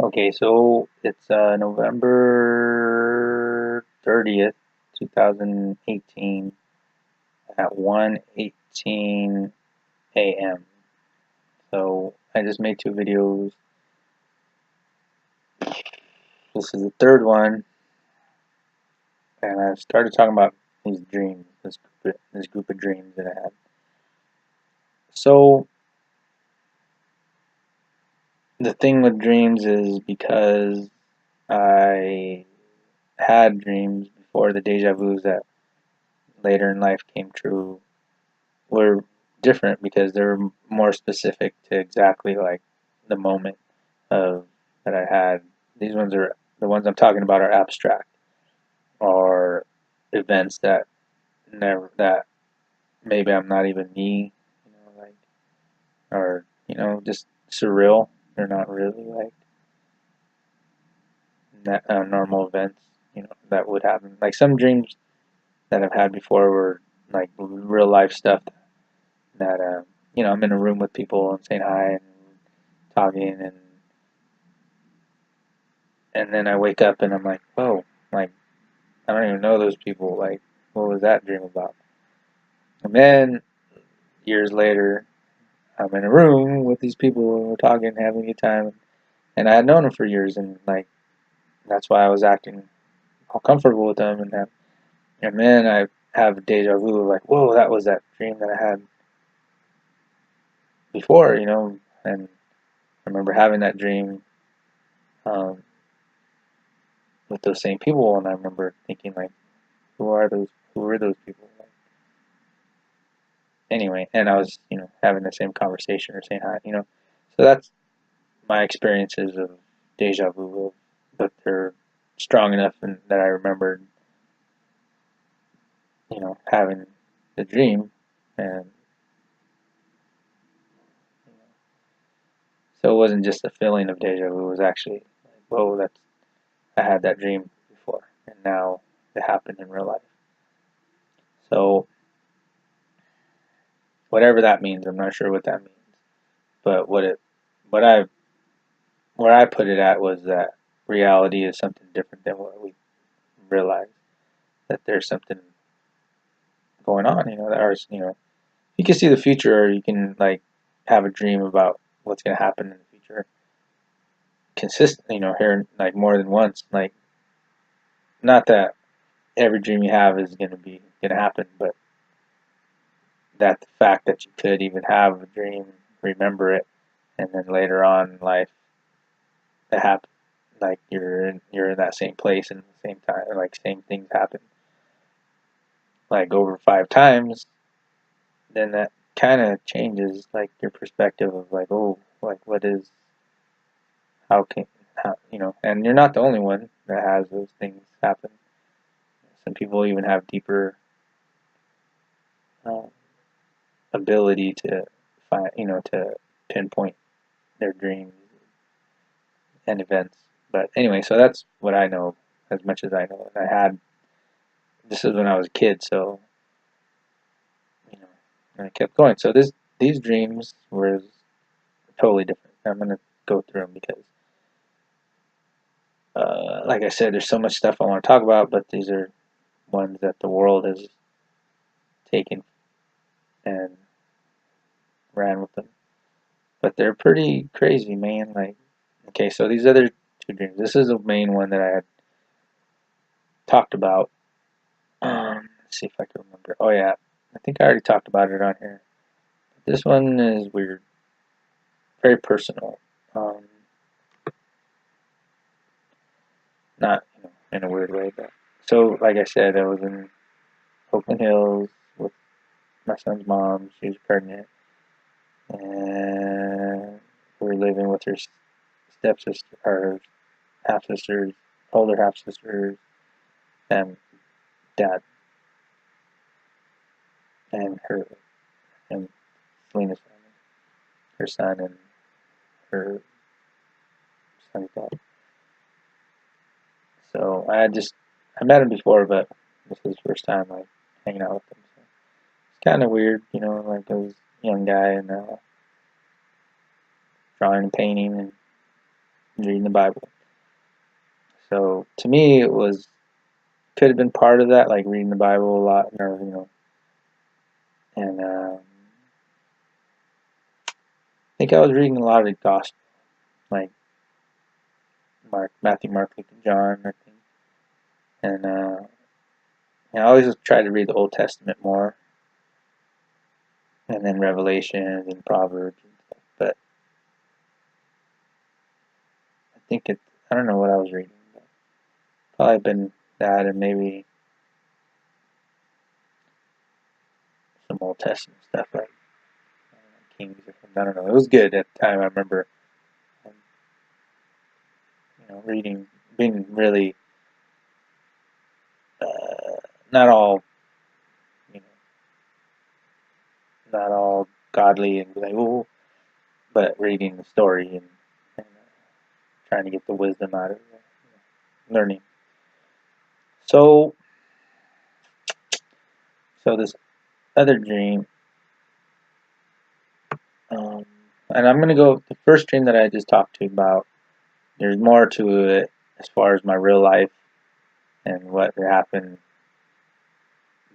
Okay, so it's November 30th, 2018 at 1:18 a.m. So I just made two videos. This is the third one, and I started talking about these dreams, this group of dreams that I had. So the thing with dreams is because I had dreams before, the deja vus that later in life came true were different because they were more specific to exactly like the moment of that I had. These ones are the ones I'm talking about are abstract or events that never that maybe I'm not even me, like or just surreal. They're not really like normal events, that would happen. Like some dreams that I've had before were like real life stuff that I'm in a room with people and saying hi and talking and then I wake up and I'm like, whoa, like I don't even know those people. Like, what was that dream about? And then years later, I'm in a room with these people and we're talking, having a good time, and I had known them for years, and like that's why I was acting all comfortable with them, and then I have a deja vu, like, whoa, that was that dream that I had before, and I remember having that dream um, with those same people, and I remember thinking like, who are those? Who were those people? Like, anyway, and I was, having the same conversation or saying hi, So that's my experiences of deja vu, but they're strong enough and that I remembered, having the dream, and so it wasn't just a feeling of deja vu. It was actually like, whoa, that's I had that dream before, and now it happened in real life. So whatever that means, I'm not sure what that means, but what I where I put it at was that reality is something different than what we realize. That there's something going on, that ours, you can see the future, or you can like have a dream about what's going to happen in the future consistently, here like more than once. Like, not that every dream you have is going to happen, but that the fact that you could even have a dream, remember it, and then later on in life it happens, like you're in that same place and the same time, like same things happen like over 5 times, then that kind of changes like your perspective of like, oh, like what is, how can, how, and you're not the only one that has those things happen. Some people even have deeper uh, ability to find, to pinpoint their dreams and events. But anyway, so that's what I know, as much as I know. And this is when I was a kid, so, you know, and I kept going. So these dreams were totally different. I'm going to go through them because, like I said, there's so much stuff I want to talk about, but these are ones that the world has taken and ran with them. But they're pretty crazy, man. Like, okay, so these other two dreams. This is the main one that I had talked about. Let's see if I can remember. Oh yeah, I think I already talked about it on here. This one is weird, very personal. Um, Not in a weird way, but so like I said, I was in Oakland Hills with my son's mom. She was pregnant, and we were living with her stepsister, her half sisters, older half sisters, and dad, and her and Selena's family, her son and her son's dad. So I met him before, but this was the first time like hanging out with him. So it's kind of weird, like I was a young guy and drawing and painting and reading the Bible. So to me, it was could have been part of that, like reading the Bible a lot, or and I think I was reading a lot of the gospel, like Matthew, Mark, Luke, and John, I think, and I always try to read the Old Testament more, and then Revelations and Proverbs and stuff. But I think I don't know what I was reading. But probably been that, and maybe some Old Testament stuff like Kings or something. I don't know. It was good at the time. I remember, um, reading, being really not all, you know, not all godly and like, oh, but reading the story and trying to get the wisdom out of it, learning. So, this other dream, and I'm gonna go the first dream that I just talked to you about. There's more to it as far as my real life and what happened,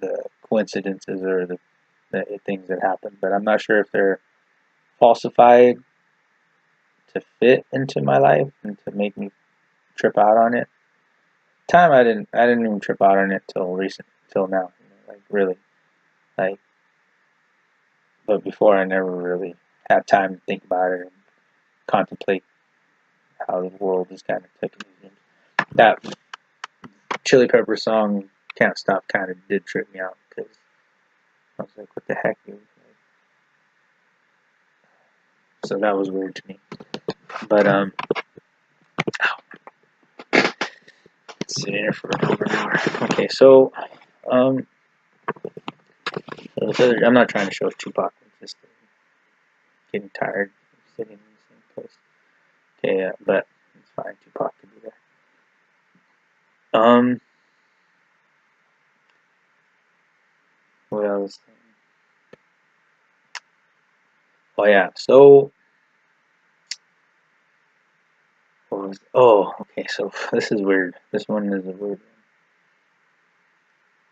the coincidences or the things that happened, but I'm not sure if they're falsified to fit into my life and to make me trip out on it. Time I didn't even trip out on it till now, like really, like. But before I never really had time to think about it and contemplate how the world is kind of taking me. That Chili Pepper song "Can't Stop" kind of did trip me out because I was like, "What the heck?" Dude? So that was weird to me. But sitting here for over an hour. Okay, so um, I'm not trying to show Tupac. I'm just getting tired of sitting in the same place. Okay, but it's fine. Tupac could be there. What else? Oh yeah. So what was? Oh, okay. So this is weird. This one is a weird one.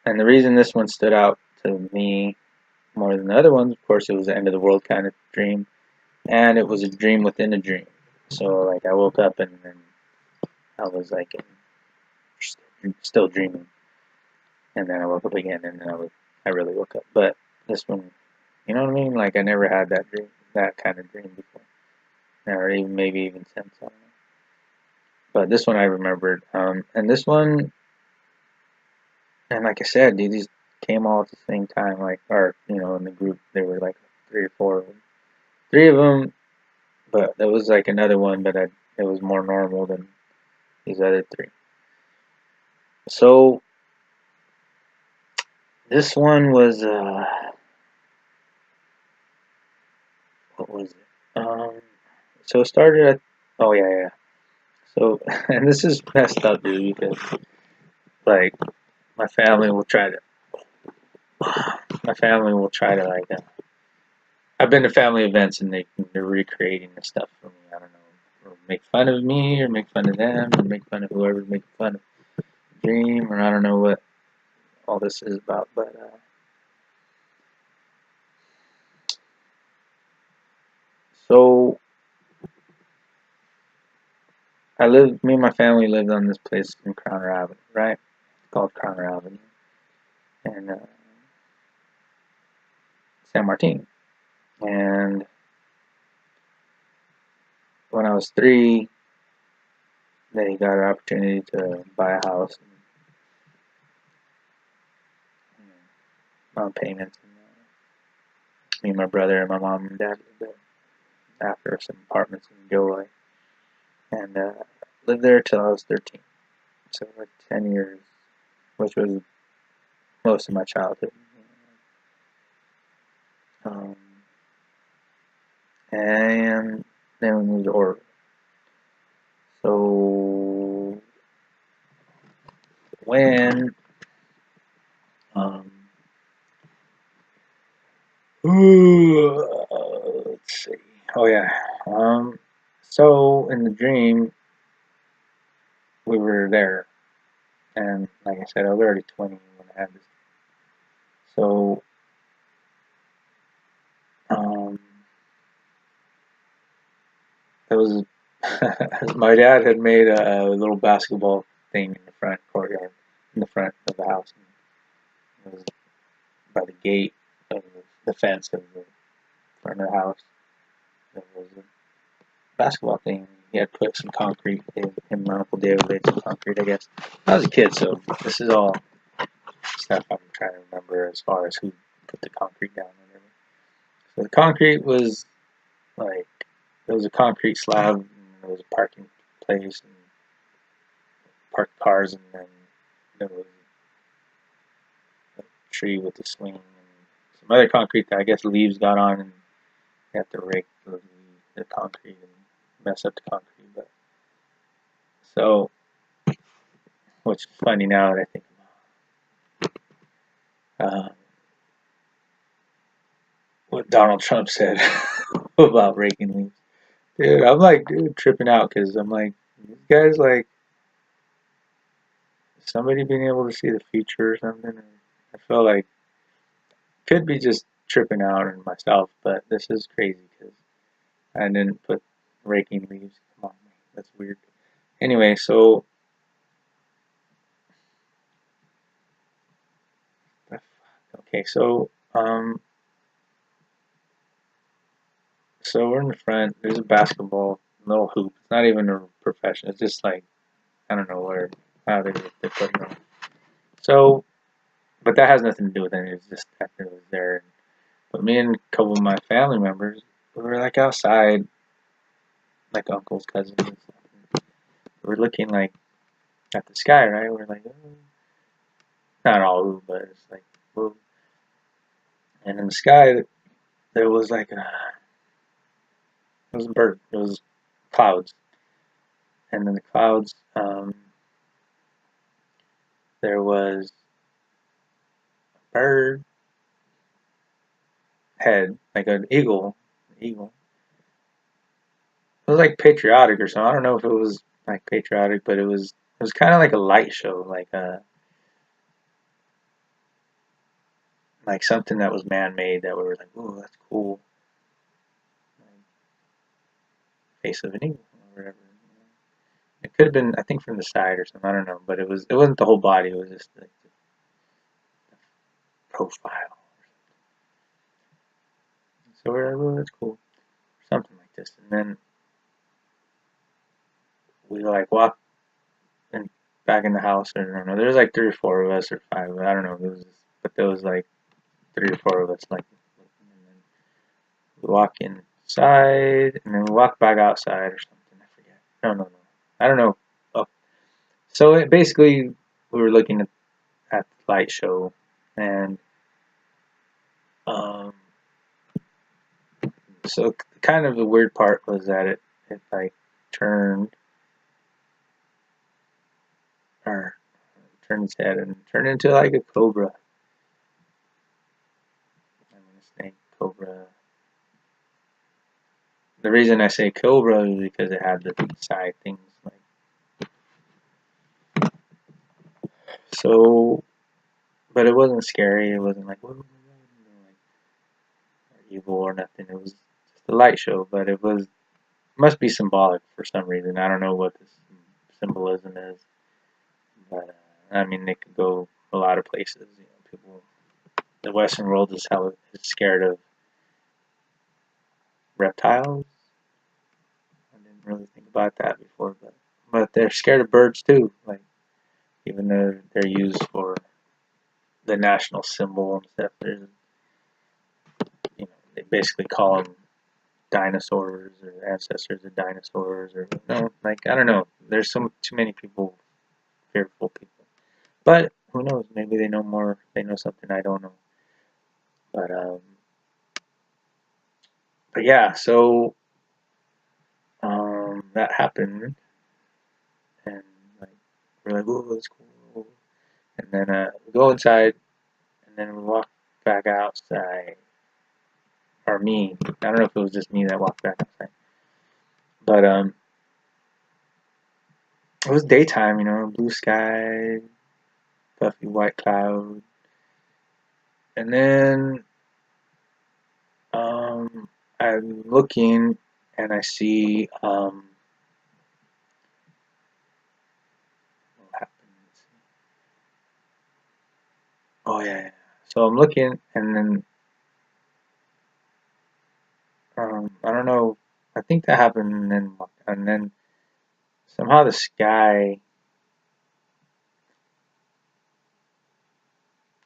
And the reason this one stood out to me more than the other ones, of course, it was the end of the world kind of dream, and it was a dream within a dream. So like I woke up and I was like still dreaming, and then I woke up again, and then I really woke up. But this one, you know what I mean? Like I never had that kind of dream before, or even maybe even since. I don't know. But this one I remembered, and this one, and like I said, dude, these came all at the same time, like, or in the group there were like 3 or 4 of them. 3 of them, but there was like another one, but it was more normal than these other 3. So this one was what was it? So it started at, oh yeah. So and this is messed up, dude, because like my family will try to like I've been to family events and they're recreating the stuff for me. I don't know, or make fun of me, or make fun of them, or make fun of whoever's making fun of Dream, or I don't know what all this is about. But so me and my family lived on this place in Crowner Avenue, right? It's called Crowner Avenue, and San Martin. And when I was 3, they got an opportunity to buy a house and on payments. And, me and my brother and my mom and dad lived there after some apartments in Gilroy, and lived there till I was 13. So like 10 years, which was most of my childhood. Um, and then we moved to Oregon. So when let's see. Oh yeah. So in the dream, we were there, and like I said, I was already 20 when I had this. So um, it was my dad had made a little basketball thing in the front courtyard, in the front of the house. And it was by the gate of the fence of the front of the house. There was a basketball thing. He had put some concrete. Him and my uncle David laid some concrete, I guess. I was a kid, so this is all stuff I'm trying to remember as far as who put the concrete down and everything. So the concrete was like, there was a concrete slab, and there was a parking place, and parked cars, and then there was a tree with a swing, and some other concrete that I guess leaves got on, and you have to rake the concrete and mess up the concrete. But so, which is funny now that I think about what Donald Trump said about raking leaves. Dude, I'm like, dude, tripping out because I'm like, these guys like somebody being able to see the future or something. And I feel like could be just tripping out on myself, but this is crazy because I didn't put raking leaves. Come on, that's weird. Anyway, so okay, so we're in the front. There's a basketball little hoop. It's not even a professional. It's just like I don't know where how they put it on. So, but that has nothing to do with it. It's just that it was there. But me and a couple of my family members, we were like outside, like uncles, cousins, and stuff. We were looking like at the sky, right? We're like, oh. Not all, but it's like, oh. And in the sky, there was like it was a bird. It was clouds, and in the clouds, there was a bird head, like an eagle. Eagle. It was like patriotic or something. I don't know if it was like patriotic, but it was kind of like a light show, like something that was man made that we were like, oh, that's cool. Like, face of an eagle or whatever. It could have been, I think, from the side or something. I don't know, but it wasn't the whole body. It was just like the profile. So we're like, oh, that's cool, something like this. And then we like walked in, back in the house. I don't know. There was like 3 or 4 of us or 5. I don't know. But there was like 3 or 4 of us. Like, and then we walk inside, and then we walk back outside or something. I forget. No. I don't know. Oh. So basically, we were looking at the light show, and um, so kind of the weird part was that it like turned or turned its head and turned into like a cobra. I mean, a snake, cobra. The reason I say cobra is because it had the side things like so, but it wasn't scary. It wasn't like, whoa, like evil or nothing. It was just a light show, but it must be symbolic for some reason. I don't know what this symbolism is, but I mean, it could go a lot of places. You know, people, the Western world is scared of reptiles. I didn't really think about that before, but they're scared of birds too. Like even though they're used for the national symbol and stuff, there's they basically call them dinosaurs or ancestors of dinosaurs or no, like I don't know. There's too many people, fearful people. But who knows? Maybe they know more. They know something I don't know. But but yeah. So that happened, and like we're like, oh, that's cool. And then we go inside, and then we walk back outside. Or me. I don't know if it was just me that walked back outside. But it was daytime, you know, blue sky, puffy white cloud, and then um, I'm looking and I see what happens. Oh yeah, yeah. So I'm looking and then I don't know. I think that happened and then somehow the sky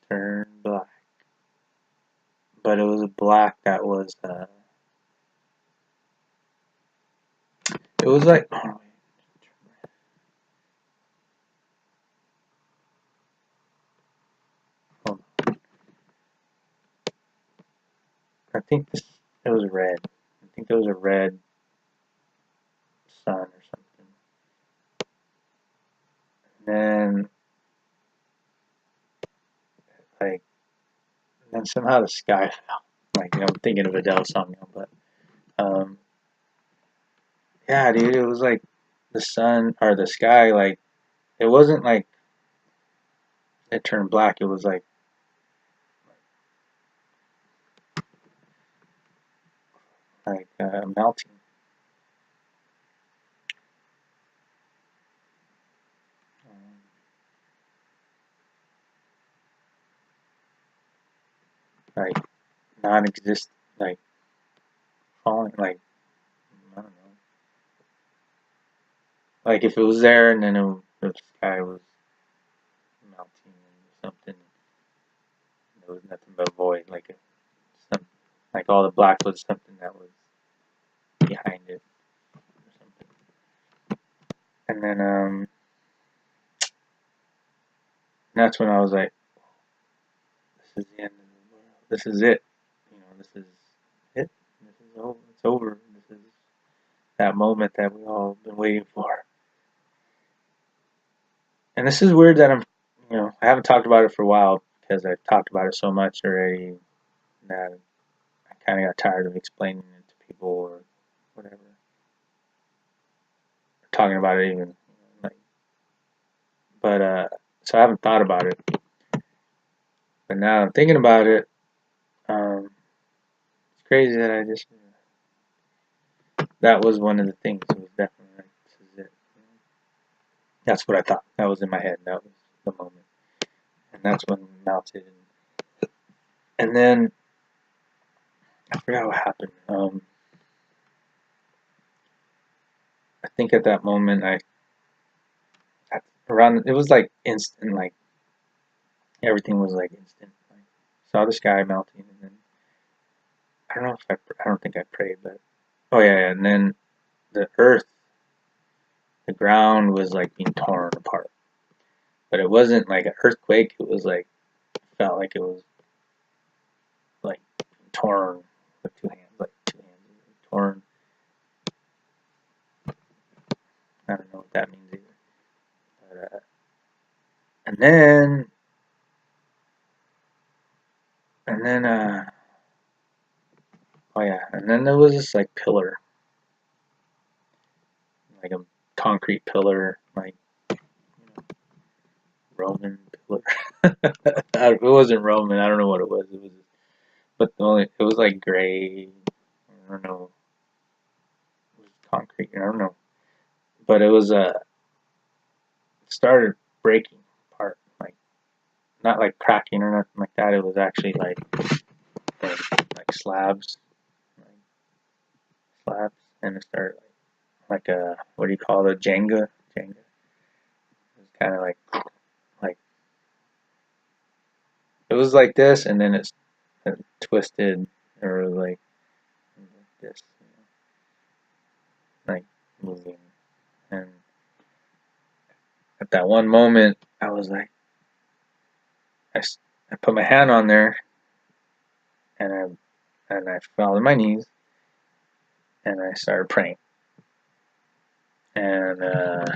turned black, but it was a black that was it was like hold on. I think this it was red. I think there was a red sun or something. And then like and then somehow the sky fell. Like you know, I'm thinking of Adele's song now, but um yeah, dude, it was like the sun or the sky like it wasn't like it turned black. It was like melting. Um, like non-exist like falling like I don't know. Like if it was there and then the sky was melting and something, there was nothing but void. Some, like all the black was something that was behind it or something. And then that's when I was like, this is the end of the world. This is it. You know, this is it. This is over. It's over. This is that moment that we all been waiting for. And this is weird that you know, I haven't talked about it for a while because I've talked about it so much already that I kind of got tired of explaining it to people or whatever, or talking about it even. Like, but so I haven't thought about it. But now I'm thinking about it. Um, it's crazy that I just that was one of the things. It was definitely like this is it. That's what I thought. That was in my head. That was the moment, and that's when we melted. And then I forgot what happened. I think at that moment around it was like instant. Like everything was like instant. Like, saw the sky melting, and then I don't know if I don't think I prayed, but oh yeah, yeah. And then the earth, the ground was like being torn apart. But it wasn't like an earthquake. It was like felt like it was like torn with two hands, like two hands torn. I don't know what that means either. But, and then and then oh yeah, and then there was this like pillar, like a concrete pillar, like you know, Roman pillar. It wasn't Roman. I don't know what it was. It was, but the only it was like gray. I don't know. It was concrete. I don't know. But it was started breaking apart, like not like cracking or nothing like that. It was actually like slabs, like slabs, and it started like a what do you call it, Jenga? Jenga. It was kind of like it was like this, and then it twisted or like this, you know, like moving. And at that one moment, I was like, I put my hand on there, and I fell on my knees, and I started praying. And I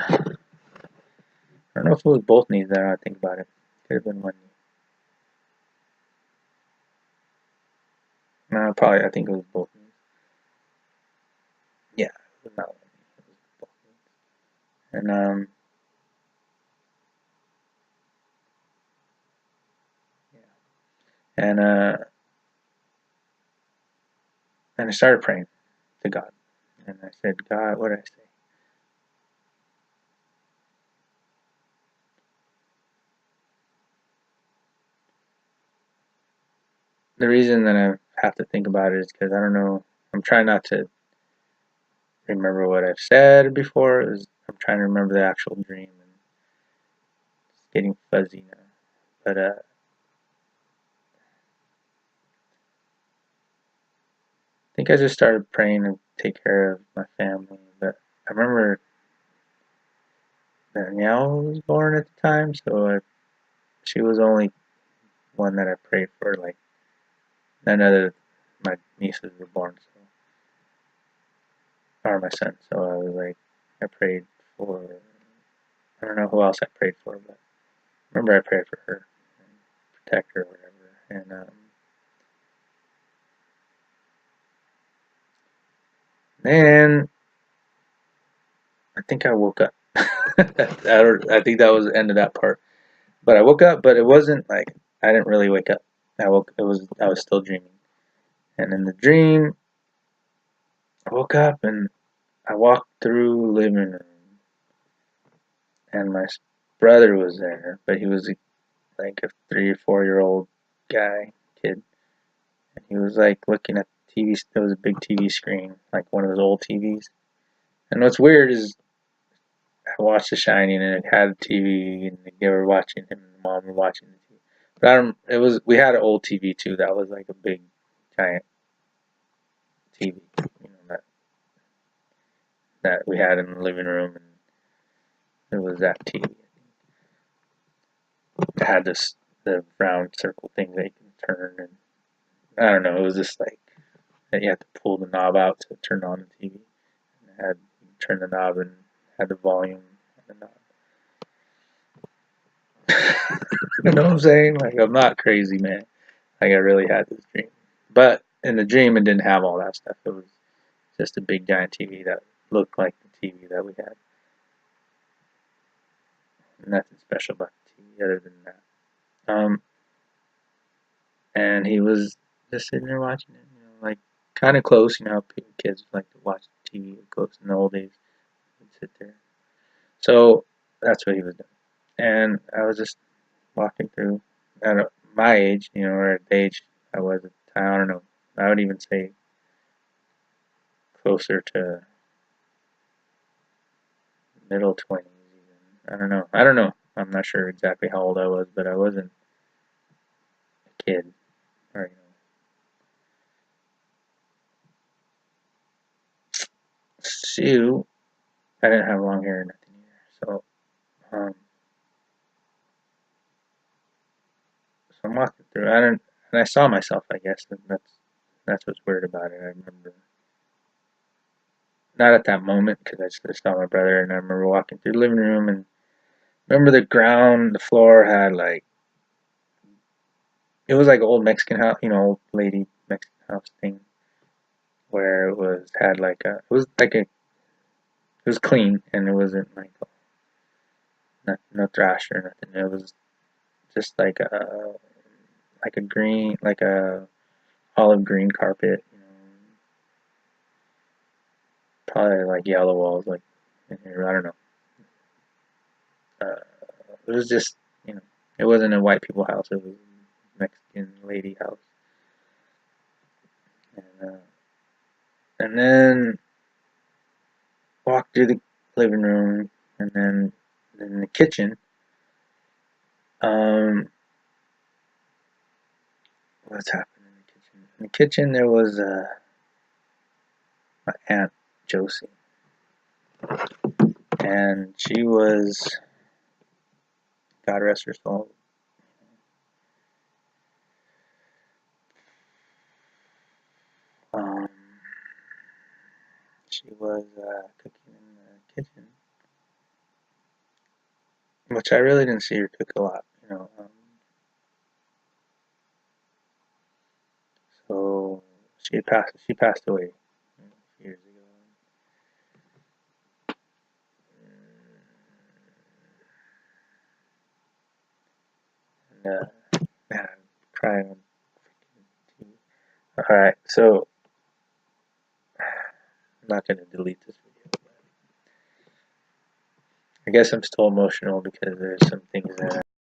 don't know if it was both knees there. I think about it. Could have been one knee. No, probably. I think it was both knees. Yeah, it was not one knee. It was both knees. And And I started praying to God. And I said, God, what did I say? The reason that I have to think about it is because I don't know. I'm trying not to remember what I've said before. I'm trying to remember the actual dream, and it's getting fuzzy now. But I think I just started praying to take care of my family. But I remember Danielle was born at the time, so she was the only one that I prayed for. Like none of my nieces were born, so or my son. So I was like, I prayed for. I don't know who else I prayed for, but I remember I prayed for her, and protect her, or whatever. And then I think I woke up. I think that was the end of that part. But I woke up, but it wasn't like I didn't really wake up. I was still dreaming. And in the dream, I woke up and I walked through the living room, and my brother was there, but he was like a 3 or 4 year old guy, kid, and he was like looking at the TV. There was a big TV screen, like one of those old TVs. And what's weird is I watched The Shining, and it had a TV, and they were watching him and mom were watching the TV. But I don't. It was we had an old TV too. That was like a big, giant TV, that we had in the living room, and it was that TV. It had the round circle thing that you can turn, and I don't know. It was just like that you had to pull the knob out to turn on the TV. And it had you turn the knob and had the volume on the knob. You know what I'm saying? Like I'm not crazy, man. Like I really had this dream, but in the dream it didn't have all that stuff. It was just a big giant TV that looked like the TV that we had. Nothing special about the TV other than that. And he was just sitting there watching it, like kind of close. You know how kids like to watch TV close in the old days. He'd sit there. So that's what he was doing. And I was just walking through at my age, or at the age I was at the time. I don't know. I would even say closer to middle 20s. Even. I don't know. I don't know. I'm not sure exactly how old I was, but I wasn't a kid. Or Sue. I didn't have long hair or nothing either. So I'm walking through. And I saw myself. I guess and that's what's weird about it. I remember not at that moment because I just saw my brother, and I remember walking through the living room and remember the floor had like it was like an old Mexican house, old lady Mexican house thing where it was clean and it wasn't like no trash or nothing. It was just like a green like a olive green carpet, probably like yellow walls like in here. I don't know. It was just it wasn't a white people house. It was a Mexican lady house, and then walked through the living room, and then in the kitchen. Um, what's happening in the kitchen? In the kitchen, there was my aunt Josie, and she was, God rest her soul, um, she was cooking in the kitchen, which I really didn't see her cook a lot, So she passed away a few years ago. And man, I'm crying Alright, so I'm not going to delete this video. I guess I'm still emotional because there's some things that